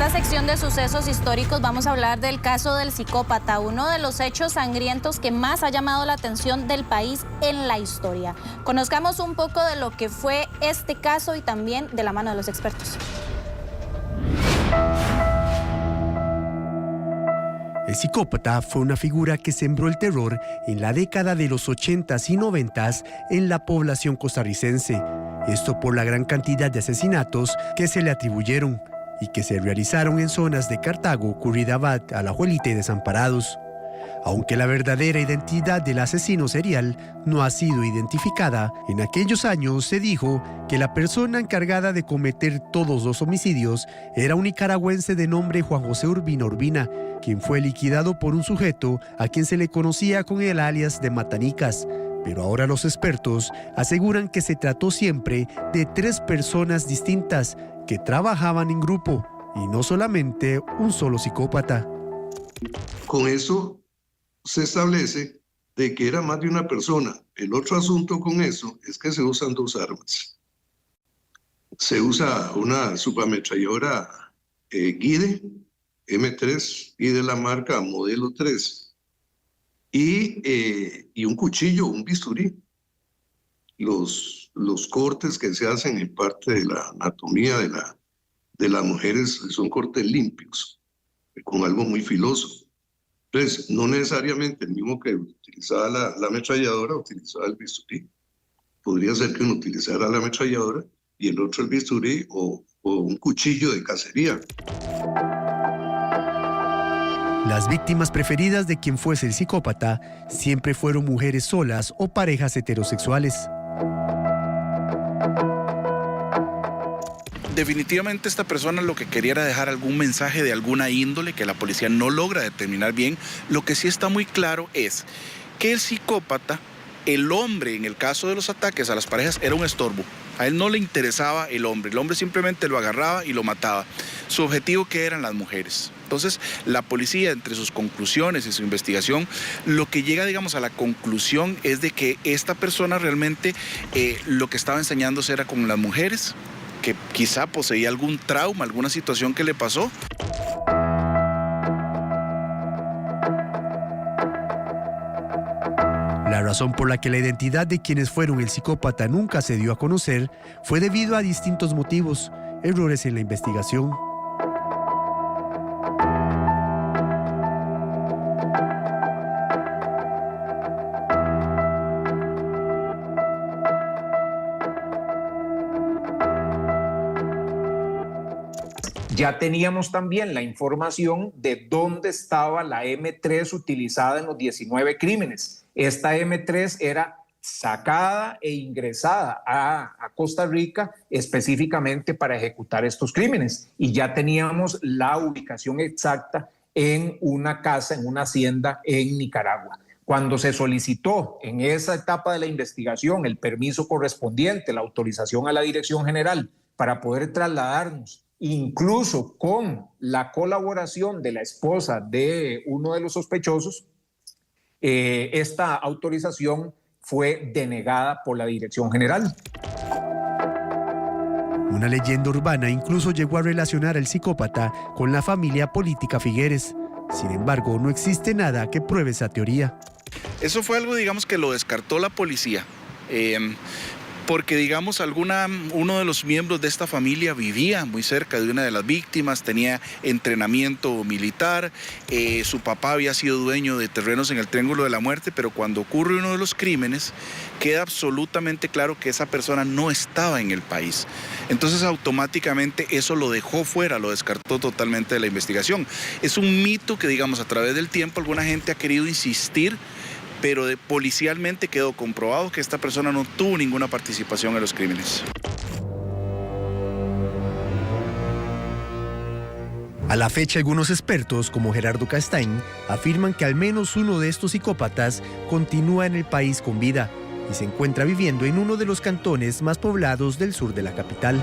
esta sección de sucesos históricos vamos a hablar del caso del psicópata, uno de los hechos sangrientos que más ha llamado la atención del país en la historia. Conozcamos un poco de lo que fue este caso y también de la mano de los expertos. El psicópata fue una figura que sembró el terror en la década de los 80s y 90s en la población costarricense. Esto por la gran cantidad de asesinatos que se le atribuyeron y que se realizaron en zonas de Cartago, Curridabat, Alajuelita y Desamparados. Aunque la verdadera identidad del asesino serial no ha sido identificada, en aquellos años se dijo que la persona encargada de cometer todos los homicidios era un nicaragüense de nombre Juan José Urbina Urbina, quien fue liquidado por un sujeto a quien se le conocía con el alias de Matanicas. Pero ahora los expertos aseguran que se trató siempre de 3 personas distintas que trabajaban en grupo y no solamente un solo psicópata. Con eso se establece de que era más de una persona. El otro asunto con eso es que se usan 2 armas. Se usa una subametralladora Guide M3 y de la marca modelo 3 y un cuchillo, un bisturí. Los cortes que se hacen en parte de la anatomía de las mujeres son cortes limpios, con algo muy filoso. Entonces, no necesariamente el mismo que utilizaba la ametralladora utilizaba el bisturí. Podría ser que uno utilizara la ametralladora y el otro el bisturí o un cuchillo de cacería. Las víctimas preferidas de quien fuese el psicópata siempre fueron mujeres solas o parejas heterosexuales. Definitivamente esta persona lo que quería era dejar algún mensaje de alguna índole que la policía no logra determinar bien. Lo que sí está muy claro es que el psicópata, el hombre en el caso de los ataques a las parejas, era un estorbo. A él no le interesaba el hombre simplemente lo agarraba y lo mataba. Su objetivo, ¿qué eran? Las mujeres. Entonces, la policía, entre sus conclusiones y su investigación, lo que llega, digamos, a la conclusión es de que esta persona realmente lo que estaba enseñándose era con las mujeres, que quizá poseía algún trauma, alguna situación que le pasó. La razón por la que la identidad de quienes fueron el psicópata nunca se dio a conocer fue debido a distintos motivos, errores en la investigación. Ya teníamos también la información de dónde estaba la M3 utilizada en los 19 crímenes. Esta M3 era sacada e ingresada a Costa Rica específicamente para ejecutar estos crímenes. Y ya teníamos la ubicación exacta en una casa, en una hacienda en Nicaragua. Cuando se solicitó en esa etapa de la investigación el permiso correspondiente, la autorización a la Dirección General para poder trasladarnos, incluso con la colaboración de la esposa de uno de los sospechosos, esta autorización fue denegada por la Dirección General. Una leyenda urbana incluso llegó a relacionar al psicópata con la familia política Figueres. Sin embargo, no existe nada que pruebe esa teoría. Eso fue algo, digamos, que lo descartó la policía. Porque, digamos, uno de los miembros de esta familia vivía muy cerca de una de las víctimas, tenía entrenamiento militar, su papá había sido dueño de terrenos en el Triángulo de la Muerte, pero cuando ocurre uno de los crímenes, queda absolutamente claro que esa persona no estaba en el país. Entonces, automáticamente eso lo dejó fuera, lo descartó totalmente de la investigación. Es un mito que, digamos, a través del tiempo alguna gente ha querido insistir, pero policialmente quedó comprobado que esta persona no tuvo ninguna participación en los crímenes. A la fecha, algunos expertos, como Gerardo Castaín, afirman que al menos uno de estos psicópatas continúa en el país con vida y se encuentra viviendo en uno de los cantones más poblados del sur de la capital.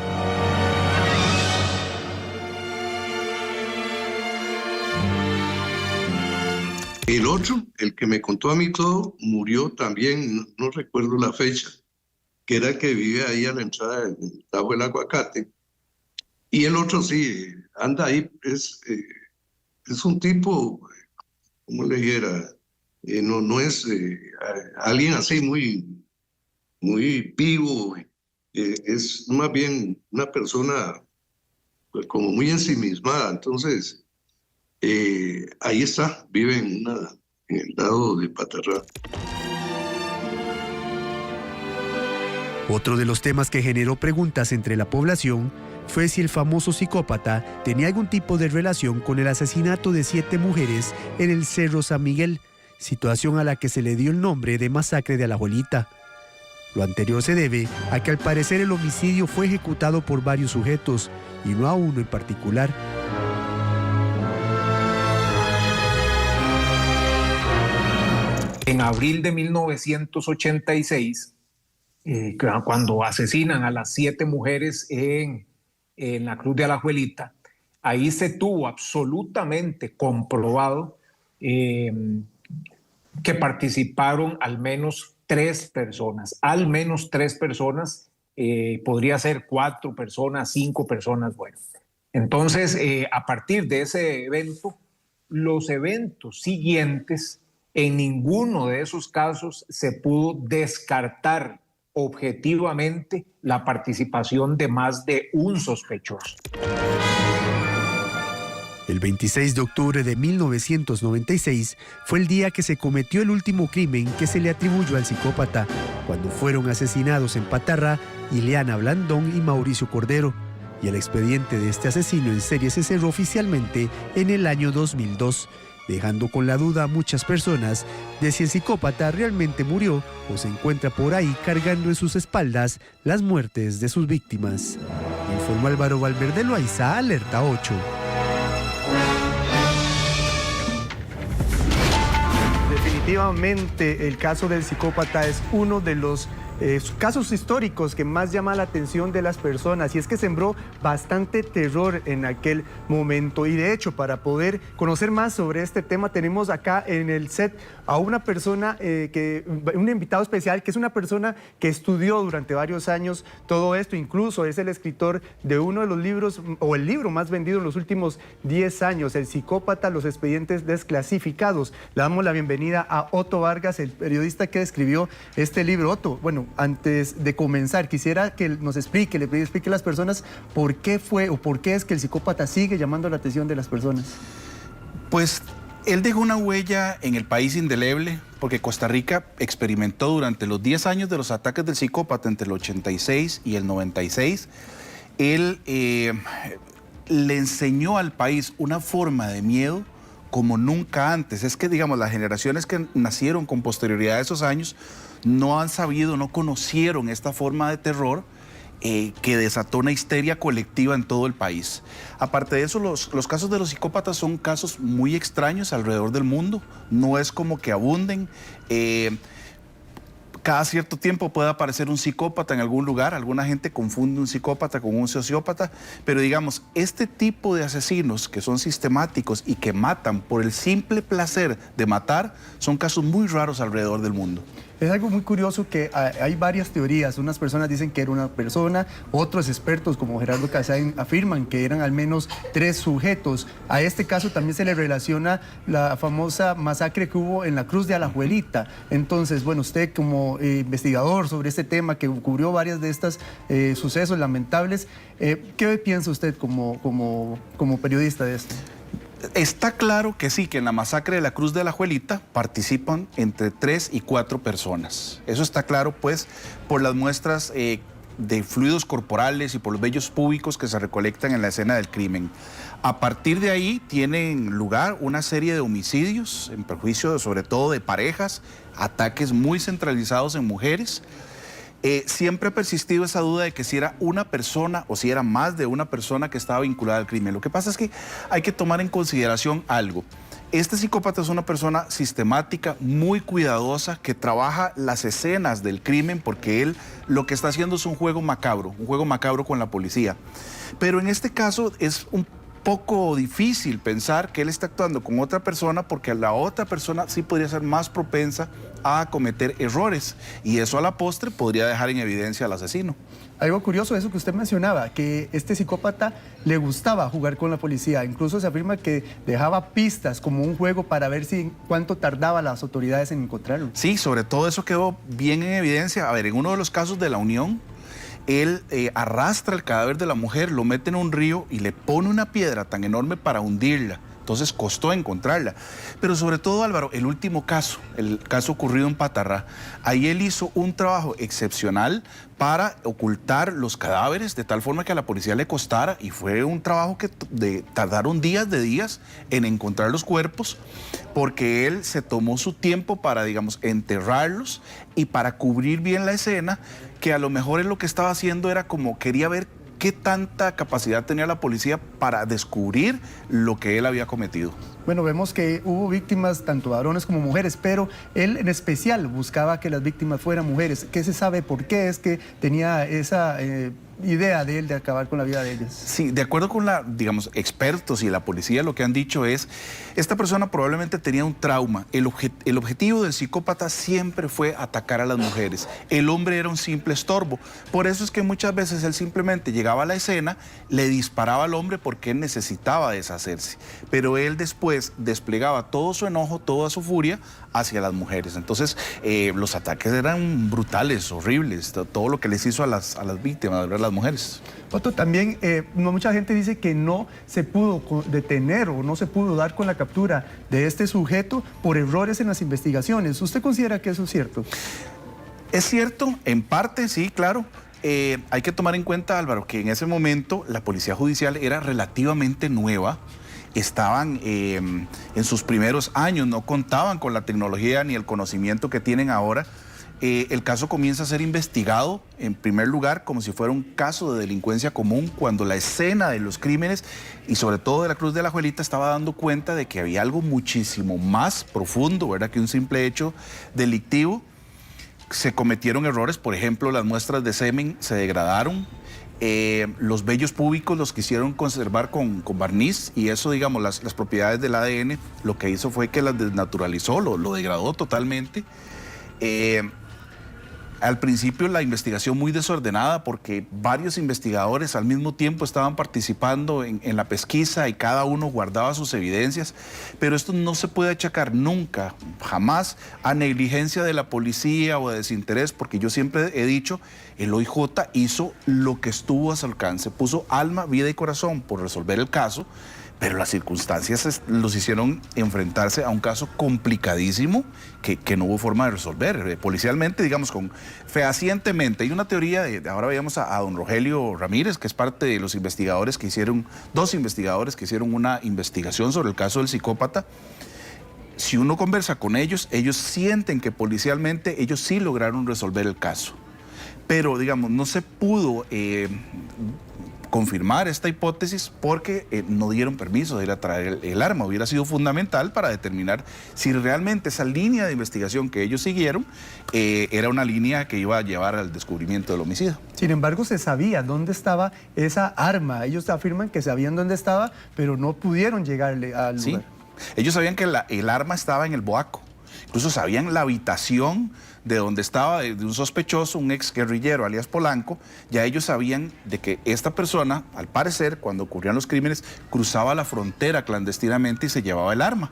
El otro, el que me contó a mí todo, murió también, no recuerdo la fecha, que era el que vive ahí a la entrada del Tajo del Aguacate. Y el otro sí, anda ahí, es un tipo, ¿cómo le dijera? No es alguien así muy vivo, es más bien una persona pues, como muy ensimismada. Entonces, ahí está, vive en el lado de Patarrá. Otro de los temas que generó preguntas entre la población fue si el famoso psicópata tenía algún tipo de relación con el asesinato de 7 mujeres en el Cerro San Miguel, situación a la que se le dio el nombre de masacre de Alajuelita. Lo anterior se debe a que al parecer el homicidio fue ejecutado por varios sujetos y no a uno en particular. En abril de 1986, cuando asesinan a las 7 mujeres en la Cruz de Alajuelita, ahí se tuvo absolutamente comprobado que participaron al menos 3 personas, podría ser 4 personas, 5 personas, bueno. Entonces, a partir de ese evento, los eventos siguientes, en ninguno de esos casos se pudo descartar objetivamente la participación de más de un sospechoso. El 26 de octubre de 1996 fue el día que se cometió el último crimen que se le atribuyó al psicópata, cuando fueron asesinados en Patarrá Ileana Blandón y Mauricio Cordero, y el expediente de este asesino en serie se cerró oficialmente en el año 2002, dejando con la duda a muchas personas de si el psicópata realmente murió o se encuentra por ahí cargando en sus espaldas las muertes de sus víctimas. Informó Álvaro Valverde Loaiza, Alerta 8. Definitivamente el caso del psicópata es uno de los casos históricos que más llama la atención de las personas, y es que sembró bastante terror en aquel momento. Y de hecho, para poder conocer más sobre este tema, tenemos acá en el set a una persona, un invitado especial, que es una persona que estudió durante varios años todo esto. Incluso es el escritor de uno de los libros, o el libro más vendido en los últimos 10 años, El psicópata, los expedientes desclasificados. Le damos la bienvenida a Otto Vargas, el periodista que escribió este libro. Otto, bueno, antes de comenzar, quisiera que nos explique, le explique a las personas por qué fue o por qué es que el psicópata sigue llamando la atención de las personas. Pues él dejó una huella en el país indeleble, porque Costa Rica experimentó durante los 10 años de los ataques del psicópata, entre el 86 y el 96. Él le enseñó al país una forma de miedo como nunca antes. Es que, digamos, las generaciones que nacieron con posterioridad a esos años no han sabido, no conocieron esta forma de terror que desató una histeria colectiva en todo el país. Aparte de eso, los casos de los psicópatas son casos muy extraños alrededor del mundo. No es como que abunden. Cada cierto tiempo puede aparecer un psicópata en algún lugar. Alguna gente confunde un psicópata con un sociópata. Pero digamos, este tipo de asesinos que son sistemáticos y que matan por el simple placer de matar, son casos muy raros alrededor del mundo. Es algo muy curioso que hay varias teorías. Unas personas dicen que era una persona, otros expertos como Gerardo Casain afirman que eran al menos 3 sujetos. A este caso también se le relaciona la famosa masacre que hubo en la Cruz de Alajuelita. Entonces, bueno, usted como investigador sobre este tema, que cubrió varios de estos sucesos lamentables, ¿qué piensa usted como periodista de esto? Está claro que sí, que en la masacre de la Cruz de Alajuelita participan entre 3 y 4 personas. Eso está claro, pues, por las muestras de fluidos corporales y por los vellos púbicos que se recolectan en la escena del crimen. A partir de ahí tienen lugar una serie de homicidios, en perjuicio sobre todo de parejas, ataques muy centralizados en mujeres. Siempre ha persistido esa duda de que si era una persona o si era más de una persona que estaba vinculada al crimen. Lo que pasa es que hay que tomar en consideración algo. Este psicópata es una persona sistemática, muy cuidadosa, que trabaja las escenas del crimen, porque él lo que está haciendo es un juego macabro con la policía. Pero en este caso es poco difícil pensar que él está actuando con otra persona porque la otra persona sí podría ser más propensa a cometer errores y eso a la postre podría dejar en evidencia al asesino. Algo curioso eso que usted mencionaba, que este psicópata le gustaba jugar con la policía. Incluso se afirma que dejaba pistas como un juego para ver cuánto tardaba las autoridades en encontrarlo. Sí, sobre todo eso quedó bien en evidencia. A ver, en uno de los casos de la Unión, él arrastra el cadáver de la mujer, lo mete en un río y le pone una piedra tan enorme para hundirla. Entonces costó encontrarla. Pero sobre todo, Álvaro, el último caso, el caso ocurrido en Patarrá, ahí él hizo un trabajo excepcional para ocultar los cadáveres de tal forma que a la policía le costara, y fue un trabajo que tardaron días en encontrar los cuerpos, porque él se tomó su tiempo para, digamos, enterrarlos y para cubrir bien la escena, que a lo mejor él lo que estaba haciendo era como quería ver qué tanta capacidad tenía la policía para descubrir lo que él había cometido. Bueno, vemos que hubo víctimas, tanto varones como mujeres, pero él en especial buscaba que las víctimas fueran mujeres. ¿Qué se sabe por qué es que tenía esa idea de él de acabar con la vida de ellas? Sí, de acuerdo con expertos y la policía, lo que han dicho es, esta persona probablemente tenía un trauma. El objetivo del psicópata siempre fue atacar a las mujeres. El hombre era un simple estorbo. Por eso es que muchas veces él simplemente llegaba a la escena, le disparaba al hombre porque él necesitaba deshacerse. Pero él después desplegaba todo su enojo, toda su furia hacia las mujeres. Entonces, los ataques eran brutales, horribles, todo lo que les hizo a las víctimas, a las mujeres. Otto, también mucha gente dice que no se pudo detener o no se pudo dar con la captura de este sujeto por errores en las investigaciones. ¿Usted considera que eso es cierto? Es cierto, en parte, sí, claro. Hay que tomar en cuenta, Álvaro, que en ese momento la policía judicial era relativamente nueva. Estaban en sus primeros años, no contaban con la tecnología ni el conocimiento que tienen ahora. El caso comienza a ser investigado, en primer lugar, como si fuera un caso de delincuencia común, cuando la escena de los crímenes, y sobre todo de la Cruz de la Abuelita, estaba dando cuenta de que había algo muchísimo más profundo, ¿verdad?, que un simple hecho delictivo. Se cometieron errores, por ejemplo, las muestras de semen se degradaron. Los vellos púbicos los quisieron conservar con barniz y eso, digamos, las propiedades del ADN lo que hizo fue que las desnaturalizó, lo degradó totalmente. Al principio la investigación muy desordenada porque varios investigadores al mismo tiempo estaban participando en la pesquisa y cada uno guardaba sus evidencias, pero esto no se puede achacar nunca, jamás, a negligencia de la policía o de desinterés, porque yo siempre he dicho, el OIJ hizo lo que estuvo a su alcance, puso alma, vida y corazón por resolver el caso, pero las circunstancias los hicieron enfrentarse a un caso complicadísimo que no hubo forma de resolver. Policialmente, digamos, fehacientemente. Hay una teoría, ahora veíamos a don Rogelio Ramírez, que es parte de los investigadores que hicieron, dos investigadores que hicieron una investigación sobre el caso del psicópata. Si uno conversa con ellos, ellos sienten que policialmente ellos sí lograron resolver el caso. Pero, digamos, no se pudo confirmar esta hipótesis porque no dieron permiso de ir a traer el arma. Hubiera sido fundamental para determinar si realmente esa línea de investigación que ellos siguieron era una línea que iba a llevar al descubrimiento del homicidio. Sin embargo, se sabía dónde estaba esa arma. Ellos afirman que sabían dónde estaba, pero no pudieron llegarle al lugar. Sí. Ellos sabían que el arma estaba en el Boaco. Incluso sabían la habitación de donde estaba de un sospechoso, un ex guerrillero, alias Polanco. Ya ellos sabían de que esta persona, al parecer, cuando ocurrían los crímenes, cruzaba la frontera clandestinamente y se llevaba el arma.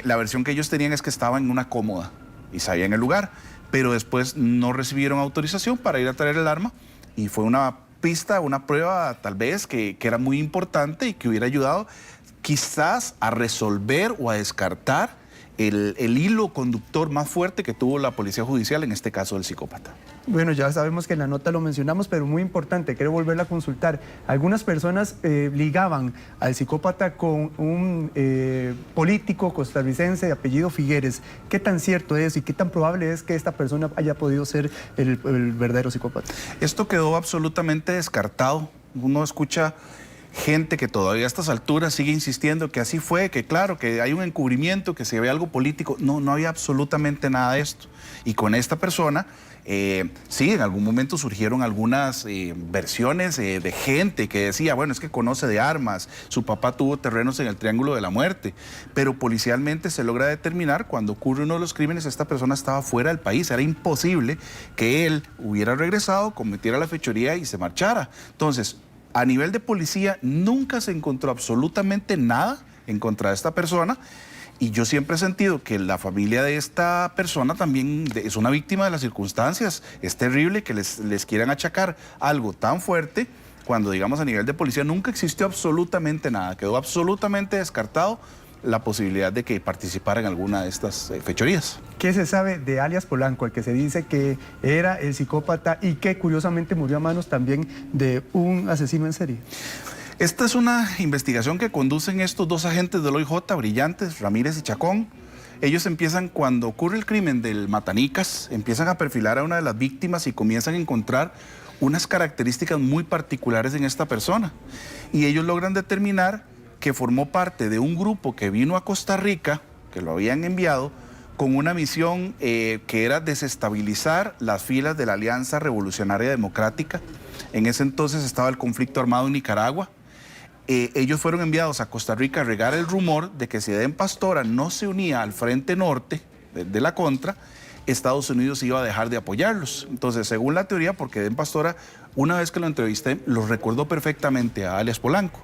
La versión que ellos tenían es que estaba en una cómoda y sabían el lugar, pero después no recibieron autorización para ir a traer el arma y fue una pista, una prueba tal vez que era muy importante y que hubiera ayudado quizás a resolver o a descartar el hilo conductor más fuerte que tuvo la policía judicial, en este caso del psicópata. Bueno, ya sabemos que en la nota lo mencionamos, pero muy importante, quiero volverla a consultar. Algunas personas ligaban al psicópata con un político costarricense de apellido Figueres. ¿Qué tan cierto es y qué tan probable es que esta persona haya podido ser el verdadero psicópata? Esto quedó absolutamente descartado. Uno escucha gente que todavía a estas alturas sigue insistiendo que así fue, que claro, que hay un encubrimiento, que se ve algo político. No, no había absolutamente nada de esto. Y con esta persona, sí, en algún momento surgieron algunas versiones de gente que decía, bueno, es que conoce de armas, su papá tuvo terrenos en el Triángulo de la Muerte, pero policialmente se logra determinar cuando ocurre uno de los crímenes, esta persona estaba fuera del país, era imposible que él hubiera regresado, cometiera la fechoría y se marchara. Entonces, a nivel de policía, nunca se encontró absolutamente nada en contra de esta persona. Y yo siempre he sentido que la familia de esta persona también es una víctima de las circunstancias. Es terrible que les quieran achacar algo tan fuerte cuando, digamos, a nivel de policía nunca existió absolutamente nada. Quedó absolutamente descartado la posibilidad de que participara en alguna de estas fechorías. ¿Qué se sabe de alias Polanco, el que se dice que era el psicópata y que curiosamente murió a manos también de un asesino en serie? Esta es una investigación que conducen estos dos agentes del OIJ brillantes, Ramírez y Chacón. Ellos empiezan, cuando ocurre el crimen del Matanicas, empiezan a perfilar a una de las víctimas y comienzan a encontrar unas características muy particulares en esta persona. Y ellos logran determinar que formó parte de un grupo que vino a Costa Rica, que lo habían enviado, con una misión que era desestabilizar las filas de la Alianza Revolucionaria Democrática. En ese entonces estaba el conflicto armado en Nicaragua. Ellos fueron enviados a Costa Rica a regar el rumor de que si Edén Pastora no se unía al Frente Norte de la Contra, Estados Unidos iba a dejar de apoyarlos. Entonces, según la teoría, porque Edén Pastora, una vez que lo entrevisté, lo recordó perfectamente a alias Polanco.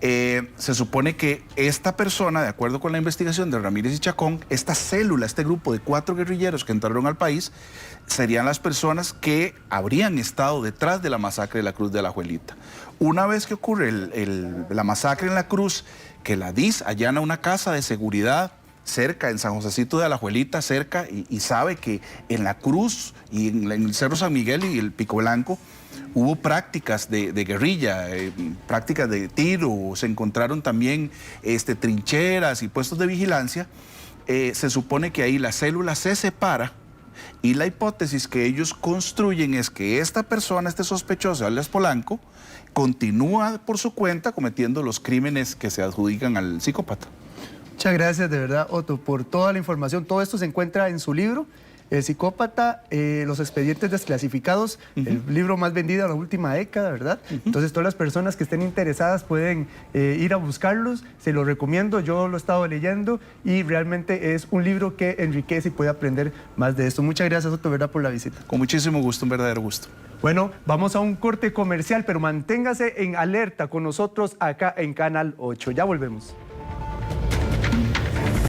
Se supone que esta persona, de acuerdo con la investigación de Ramírez y Chacón, esta célula, este grupo de 4 guerrilleros que entraron al país, serían las personas que habrían estado detrás de la masacre de la Cruz de la Alajuelita. Una vez que ocurre la masacre en la Cruz, que la DIS allana una casa de seguridad cerca, en San Josecito de Alajuelita, cerca, y sabe que en la Cruz y en el Cerro San Miguel y el Pico Blanco hubo prácticas de guerrilla, prácticas de tiro, se encontraron también trincheras y puestos de vigilancia. Se supone que ahí la célula se separa y la hipótesis que ellos construyen es que esta persona, este sospechoso, alias Polanco, continúa por su cuenta cometiendo los crímenes que se adjudican al psicópata. Muchas gracias de verdad, Otto, por toda la información. Todo esto se encuentra en su libro, El psicópata, los expedientes desclasificados, el libro más vendido en la última década, ¿verdad? Entonces, todas las personas que estén interesadas pueden ir a buscarlos, se los recomiendo, yo lo he estado leyendo y realmente es un libro que enriquece y puede aprender más de esto. Muchas gracias, Otto, ¿verdad?, por la visita. Con muchísimo gusto, un verdadero gusto. Bueno, vamos a un corte comercial, pero manténgase en alerta con nosotros acá en Canal 8. Ya volvemos.